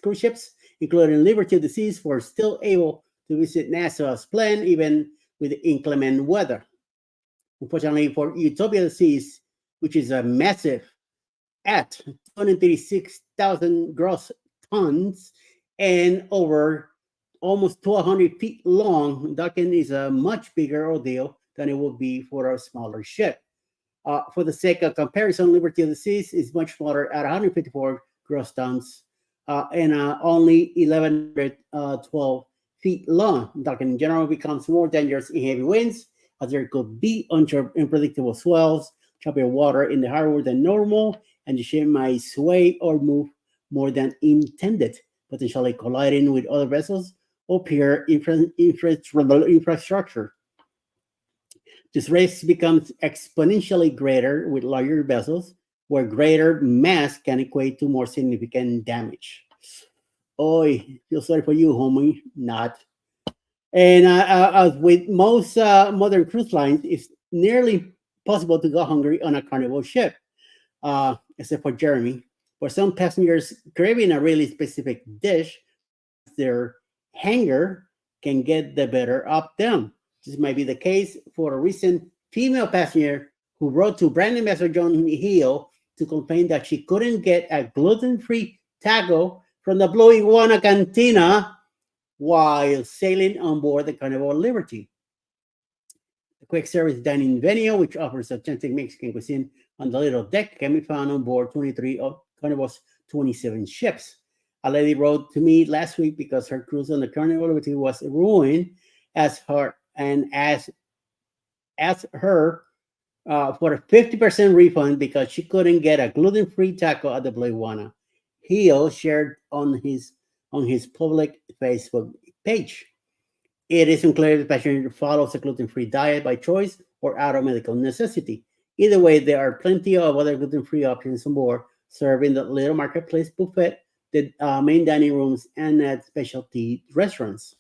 S3: cruise ships, including Liberty of the Seas, were still able to visit Nassau as planned, even with inclement weather. Unfortunately for Utopia of the Seas, which is a massive at 236,000 gross tons and over almost 1,200 feet long, docking is a much bigger ordeal than it would be for a smaller ship. For the sake of comparison, Liberty of the Seas is much smaller at 154 gross tons and only 1,112 feet long. Docking in general becomes more dangerous in heavy winds, as there could be unpredictable swells, choppier water in the harbor than normal, and the ship might sway or move more than intended, potentially colliding with other vessels or pier infrastructure. This risk becomes exponentially greater with larger vessels, where greater mass can equate to more significant damage. Oi, feel sorry for you, homie. Not. And as with most modern cruise lines, it's nearly possible to go hungry on a Carnival ship, except for Jeremy. For some passengers, craving a really specific dish, their hunger can get the better of them. This might be the case for a recent female passenger who wrote to brand ambassador John Hill to complain that she couldn't get a gluten-free taco from the Blue Iguana Cantina while sailing on board the Carnival Liberty. The quick service dining venue, which offers authentic Mexican cuisine on the little deck, can be found on board 23 of Carnival's 27 ships. A lady wrote to me last week because her cruise on the Carnival Liberty was ruined asked her for a 50% refund because she couldn't get a gluten-free taco at the Blue Iguana. Hill shared on his public Facebook page. It isn't clear if the passenger follows a gluten-free diet by choice or out of medical necessity. Either way, there are plenty of other gluten-free options on board, served in the little marketplace buffet, the main dining rooms, and at specialty restaurants.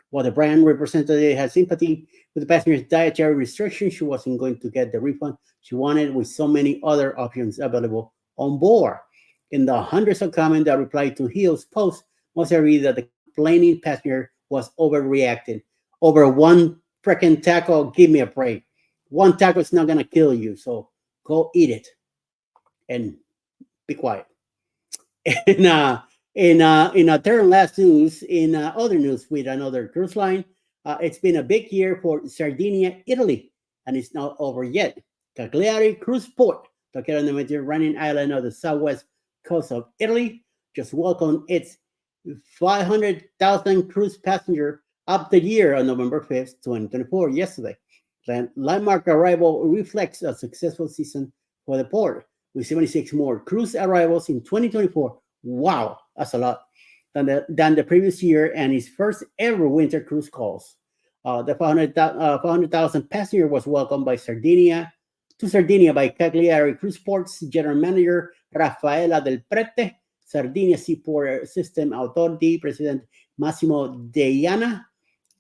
S3: While the brand representative had sympathy with the passenger's dietary restrictions, she wasn't going to get the refund she wanted with so many other options available on board. In the hundreds of comments that replied to Hill's post, most agree that the complaining passenger was overreacting. Over one freaking taco, give me a break. One taco is not going to kill you, so go eat it and be quiet. In a third and last news, in other news with another cruise line, it's been a big year for Sardinia, Italy, and it's not over yet. Cagliari Cruise Port, located on the Mediterranean island of the southwest coast of Italy, just welcomed its 500,000 cruise passenger of the year on November 5th, 2024, yesterday. The landmark arrival reflects a successful season for the port, with 76 more cruise arrivals in 2024. Wow, that's a lot than the previous year, and its first ever winter cruise calls. The 400,000 passenger was welcomed by Sardinia by Cagliari Cruise Ports General Manager Rafaela Del Prete, Sardinia Seaport System Authority President Massimo Deiana,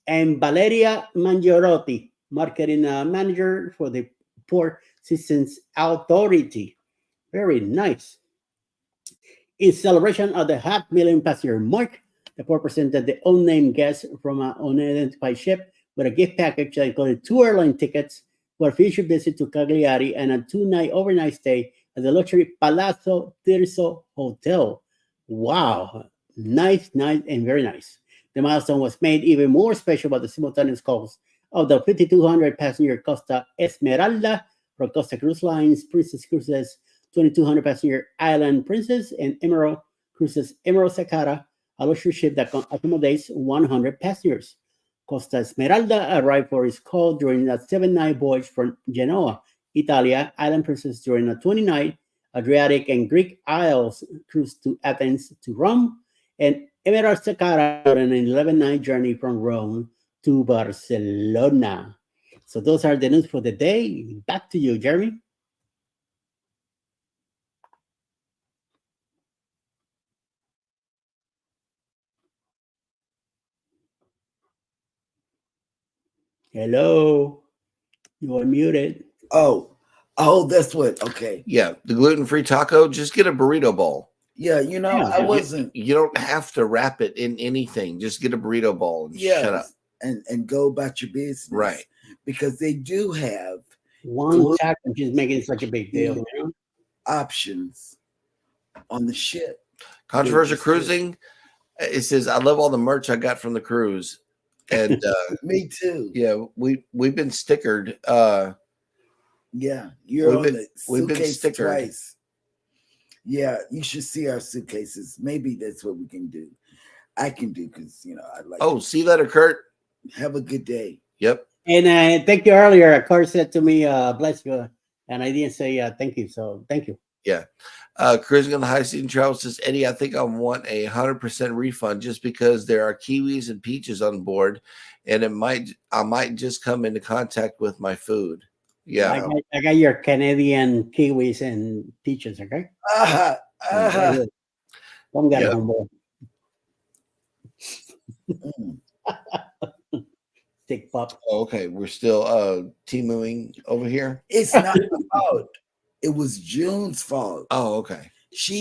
S3: and Valeria Mangiarotti, Marketing Manager for the Port Systems Authority. Very nice. In celebration of the half-million passenger mark, the port presented the unnamed guest from an unidentified ship with a gift package that included 2 airline tickets for a future visit to Cagliari and a 2-night overnight stay at the luxury Palazzo Tirso Hotel. Wow, nice, and very nice. The milestone was made even more special by the simultaneous calls of the 5,200 passenger Costa Esmeralda from Costa Cruise Lines, Princess Cruises, 2,200 passenger Island Princess, and Emerald Cruises Emerald Sakara, a luxury ship that accommodates 100 passengers. Costa Esmeralda arrived for its call during a 7-night voyage from Genoa, Italia. Island Princess during a 20-night Adriatic and Greek Isles cruise to Athens to Rome, and Emerald Sakara during an 11-night journey from Rome to Barcelona. So those are the news for the day. Back to you, Jeremy. Hello. You are muted.
S1: Oh, that's what. Okay.
S2: Yeah, the gluten-free taco, just get a burrito bowl.
S1: Yeah,
S3: Yeah,
S1: I wasn't.
S2: You don't have to wrap it in anything. Just get a burrito bowl and shut up.
S1: And go about your business.
S2: Right.
S1: Because they do have
S3: one taco is making such a big deal. You know?
S1: Options on the ship.
S2: Controversial cruising. It says, I love all the merch I got from the cruise. And
S1: me too.
S2: Yeah, we've been stickered.
S1: Yeah, we've
S2: been stickered
S1: twice. Yeah, you should see our suitcases. Maybe that's what we can do. I can do because I like.
S2: Oh, see you later, Kurt.
S1: Have a good day.
S2: Yep.
S3: And thank you earlier. Kurt said to me, "Bless you," and I didn't say thank you. So thank you.
S2: Yeah. Cruising on the High Seas Travel says, Eddie, I think I want 100% refund just because there are kiwis and peaches on board, and I might just come into contact with my food. Yeah.
S3: I got your Canadian kiwis and peaches, okay? One got it on board. Thick pup.
S2: Oh, okay. We're still Timuing over here.
S1: It's not fault. It was June's fault.
S2: Oh, okay.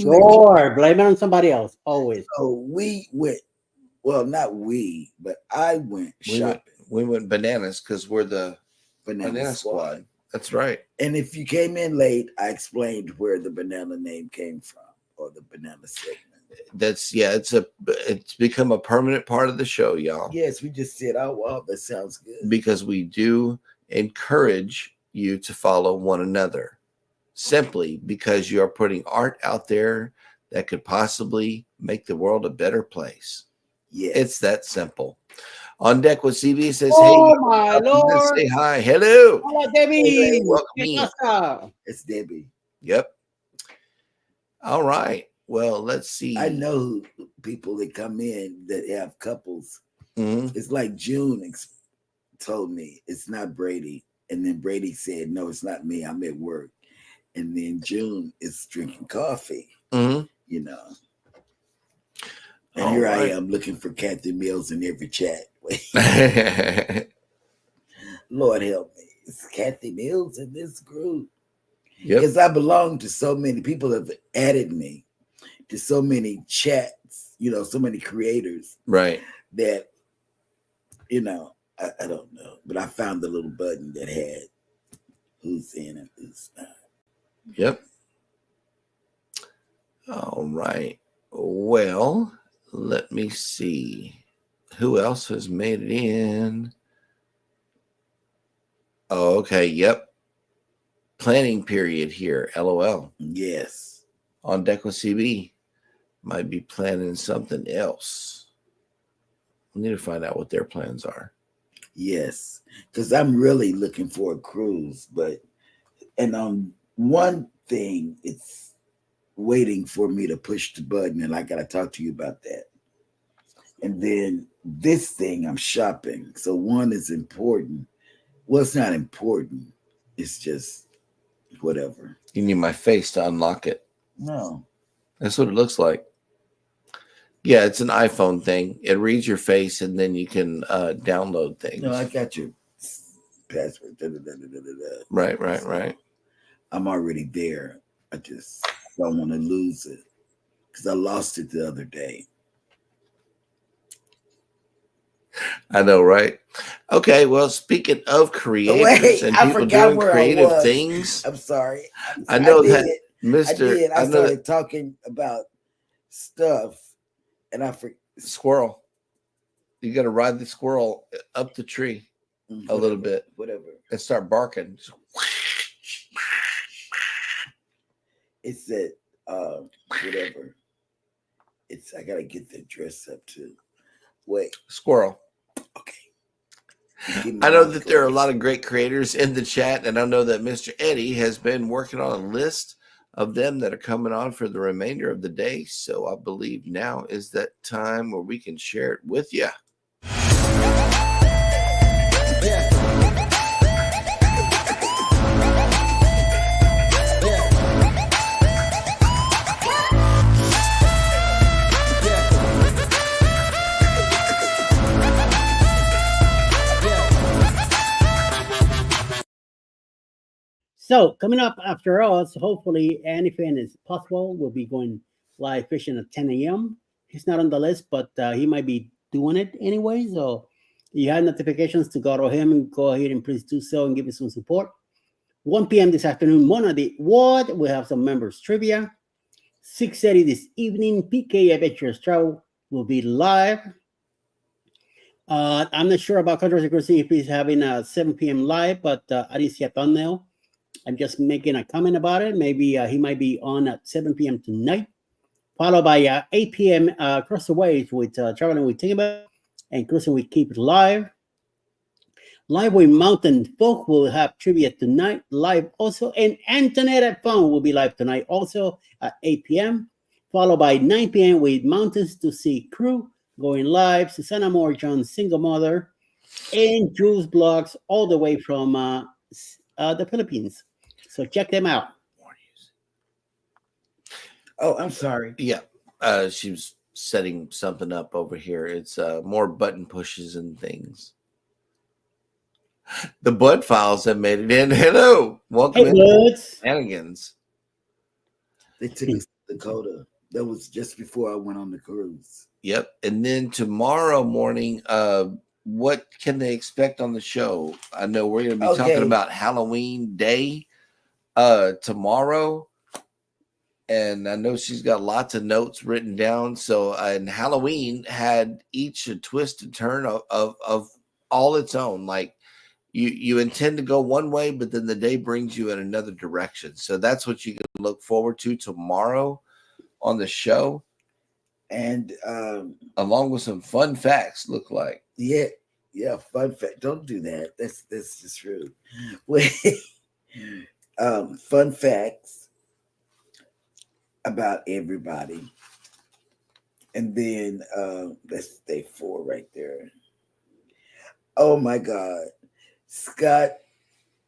S3: Blame it on somebody else. Always.
S1: So we went. Well, not we, but I went shopping.
S2: We went bananas because we're the
S1: banana squad.
S2: That's right.
S1: And if you came in late, I explained where the banana name came from, or the banana segment.
S2: It's become a permanent part of the show, y'all.
S1: Yes, we just said, oh wow, that sounds good.
S2: Because we do encourage you to follow one another, simply because you are putting art out there that could possibly make the world a better place.
S1: Yes.
S2: It's that simple. On Deck with CB says,
S3: oh,
S2: hey,
S3: my Lord.
S2: Say hi. Hello.
S3: Hello, Debbie.
S2: Welcome in.
S1: It's Debbie.
S2: Yep. All right. Well, let's see.
S1: I know people that come in that have couples. Mm-hmm. It's like June told me it's not Brady. And then Brady said, no, it's not me. I'm at work. And then June is drinking coffee, And here I am looking for Kathy Mills in every chat. Lord help me. It's Kathy Mills in this group. Because I belong to so many people have added me to so many chats, so many creators.
S2: Right.
S1: That, I don't know. But I found the little button that had who's in and who's not.
S2: Yep. All right. Well, let me see. Who else has made it in? Oh, okay. Yep. Planning period here. LOL.
S1: Yes.
S2: On Deck with CB. Might be planning something else. We need to find out what their plans are.
S1: Yes. Because I'm really looking for a cruise. And on one thing, it's waiting for me to push the button. And I got to talk to you about that. And then this thing I'm shopping. So one is important. Well, it's not important. It's just whatever.
S2: You need my face to unlock it.
S1: No.
S2: That's what it looks like. Yeah, it's an iPhone thing. It reads your face, and then you can download things.
S1: No, I got your password.
S2: Right.
S1: I'm already there. I just don't want to lose it because I lost it the other day.
S2: I know, right? Okay, well, speaking of creators and
S1: I
S2: people
S1: forgot
S2: doing
S1: where I
S2: creative
S1: was.
S2: things,
S1: I'm sorry.
S2: I know that
S1: did.
S2: Mr.
S1: I started talking about stuff, and I forgot.
S2: Squirrel. You got to ride the squirrel up the tree a little bit,
S1: Whatever.
S2: and start barking.
S1: It said, whatever. I gotta get the dress up too. Wait.
S2: Squirrel.
S1: Okay.
S2: I know that there are a lot of great creators in the chat, and I know that Mr. Eddie has been working on a list of them that are coming on for the remainder of the day. So I believe now is that time where we can share it with you.
S3: So coming up after us, hopefully anything is possible. We'll be going live fishing at 10 a.m. He's not on the list, but he might be doing it anyway. So you have notifications to go to him and go ahead and please do so and give us some support. 1 p.m. this afternoon, Mona the What? We have some members trivia. 6:30 this evening, PK Adventures Travel will be live. I'm not sure about Controversy Cruising if he's having a 7 p.m. live, but I didn't see a thumbnail. I'm just making a comment about it. Maybe he might be on at 7 p.m. tonight, followed by 8 p.m. Across the waves with Traveling with Tinkerbell and Cruising with Keep It Live. Live with Mountain Folk will have trivia tonight, live also. And Antoinette Phone will be live tonight also at 8 p.m., followed by 9 p.m. with Mountains to Sea Crew going live. Susanna Moore, John's single mother, and Jules Blogs all the way from the Philippines. So check them out.
S1: Oh, I'm sorry.
S2: Yeah, she was setting something up over here. It's more button pushes and things. The Bud Files have made it in. Hello, welcome
S3: Hey,
S2: in.
S3: Buds.
S2: Shenanigans.
S1: They took us to Dakota. That was just before I went on the cruise.
S2: Yep, and then tomorrow morning, what can they expect on the show? I know we're going to be talking about Halloween Day tomorrow, and I know she's got lots of notes written down. So, and Halloween had each a twist and turn of all its own. Like you intend to go one way, but then the day brings you in another direction. So that's what you can look forward to tomorrow on the show,
S1: and
S2: along with some fun facts. Look like
S1: fun fact. Don't do that. That's just rude. Wait. Fun facts about everybody, and then that's day 4 right there. Oh my God, Scott!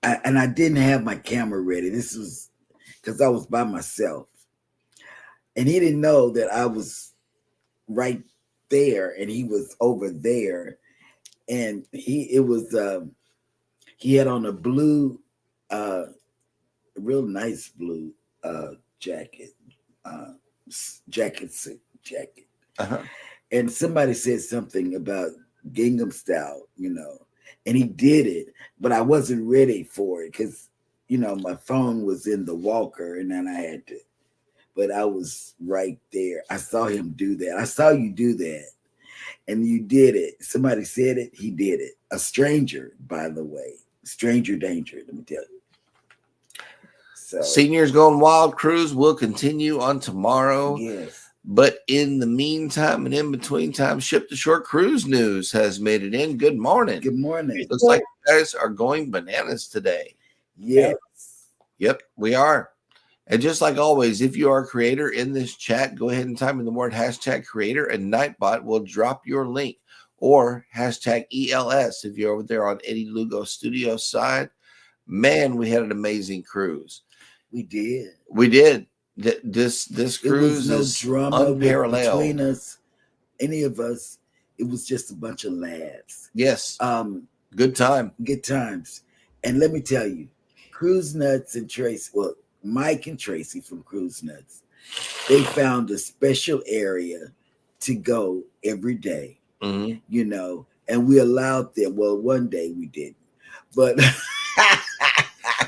S1: And I didn't have my camera ready. This was because I was by myself, and he didn't know that I was right there, and he was over there, and he had on a blue. Real nice blue jacket.
S2: Uh-huh.
S1: And somebody said something about gingham style, and he did it, but I wasn't ready for it because, my phone was in the walker, and then I had to, but I was right there. I saw him do that. I saw you do that, and you did it. Somebody said it, he did it. A stranger, by the way. Stranger danger, let me tell you. So,
S2: Seniors Going Wild cruise will continue on tomorrow.
S1: yes.
S2: But in the meantime and in between time, Ship to Shore Cruise News has made it in. Good morning.
S1: Good morning.
S2: Looks like you guys are going bananas today.
S1: Yes.
S2: Yep, we are. And just like always, if you are a creator in this chat, go ahead and type in the word #creator and Nightbot will drop your link or hashtag ELS if you're over there on Eddie Lugo Studio side. Man, we had an amazing cruise.
S1: We did.
S2: We did. This cruise
S1: It was no
S2: is
S1: drama
S2: unparalleled.
S1: between us, any of us. It was just a bunch of laughs.
S2: Yes. Good time.
S1: Good times. And let me tell you, Cruise Nuts and Tracy, well, Mike and Tracy from Cruise Nuts, they found a special area to go every day,
S2: Mhm.
S1: you know, and we allowed them. Well, one day we didn't, but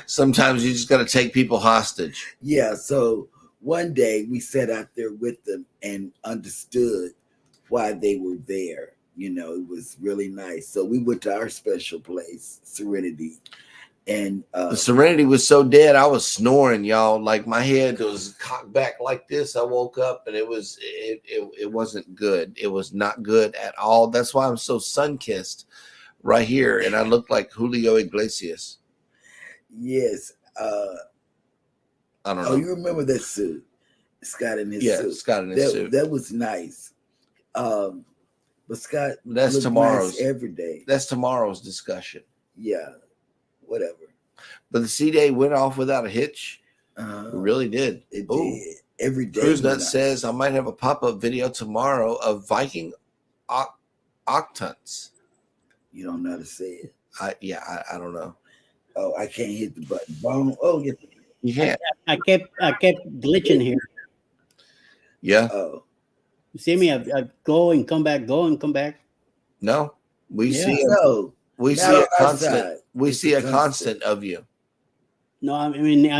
S2: Sometimes you just got to take people hostage.
S1: yeah, so one day we sat out there with them and understood why they were there. You know, it was really nice. So we went to our special place, Serenity. And
S2: The Serenity was so dead, I was snoring, y'all. Like my head was cocked back like this. I woke up and it wasn't good. It was not good at all. That's why I'm so sun-kissed right here. And I look like Julio Iglesias.
S1: yes,
S2: I don't know.
S1: oh, you remember that suit? Scott in his
S2: Yeah,
S1: suit.
S2: Scott in his suit.
S1: That was nice. But Scott,
S2: That's
S1: looked
S2: tomorrow's
S1: nice every day.
S2: That's tomorrow's discussion.
S1: Yeah, whatever.
S2: But the C-Day went off without a hitch. It really did.
S1: It
S2: Ooh.
S1: did every day.
S2: Cruise
S1: went
S2: Nut
S1: out.
S2: says I might have a pop-up video tomorrow of Viking octants.
S1: You don't know how to say it.
S2: I don't know.
S1: Oh, I can't hit the button. Bone. Oh, yeah.
S2: You can't.
S3: I kept glitching here.
S2: Yeah.
S1: Oh,
S3: You see me? I go and come back, go and come back.
S2: No. We
S3: Yeah.
S2: see
S1: no.
S2: we
S1: not
S2: see a
S1: on our
S2: constant.
S1: side.
S2: We
S1: It's
S2: see
S1: a
S2: a constant of you.
S3: No, I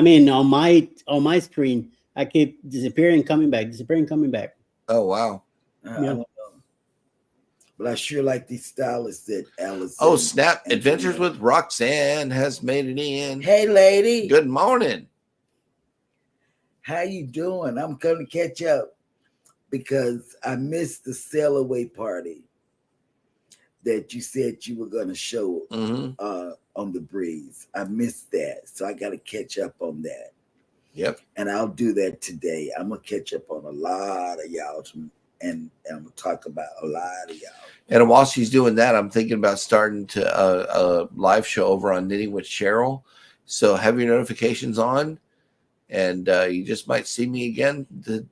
S3: mean on my screen, I keep disappearing, coming back, disappearing, coming back.
S2: Oh wow.
S1: I
S3: Yeah.
S1: don't know. But I sure like these stylists that Alice.
S2: Oh snap! Adventures with Roxanne has made it in.
S1: Hey, lady.
S2: Good morning.
S1: How you doing? I'm going to catch up because I missed the sail away party that you said you were going to show
S2: Mm-hmm.
S1: on the breeze. I missed that, so I got to catch up on that,
S2: Yep.
S1: and I'll do that today. I'm gonna catch up on a lot of y'all, and I'm gonna talk about a lot of y'all.
S2: And while she's doing that, I'm thinking about starting to a live show over on Knitting with Cheryl. So have your notifications on, and you just might see me again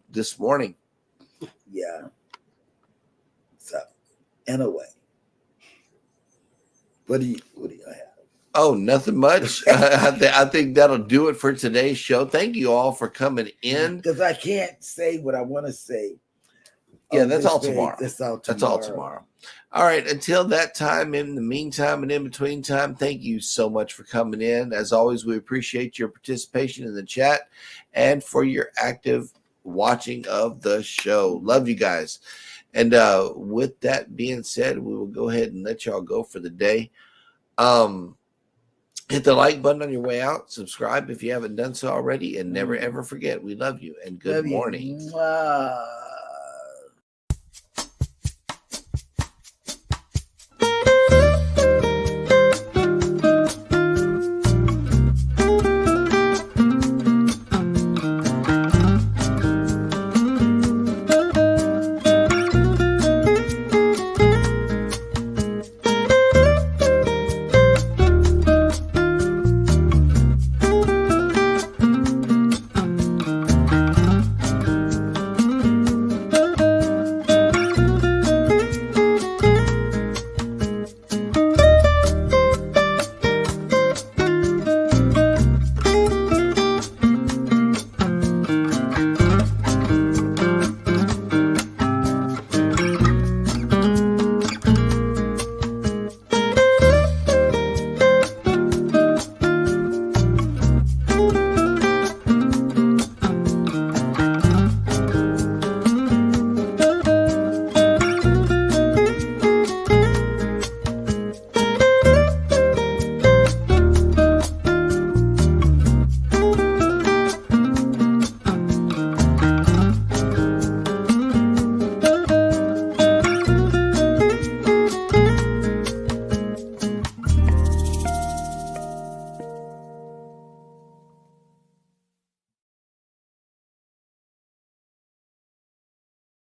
S2: this morning.
S1: Yeah. So, anyway, what do you have?
S2: Oh, nothing much. I think that'll do it for today's show. Thank you all for coming in.
S1: Because I can't say what I want to say.
S2: Yeah,
S1: on
S2: that's
S1: this
S2: all
S1: page.
S2: tomorrow.
S1: That's all tomorrow.
S2: That's all tomorrow. All right. Until that time, in the meantime and in between time, thank you so much for coming in. As always, we appreciate your participation in the chat and for your active watching of the show. Love you guys. And with that being said, we will go ahead and let y'all go for the day. Hit the like button on your way out. Subscribe if you haven't done so already. And never, ever forget, we love you and good
S1: Love you.
S2: morning.
S1: Mwah.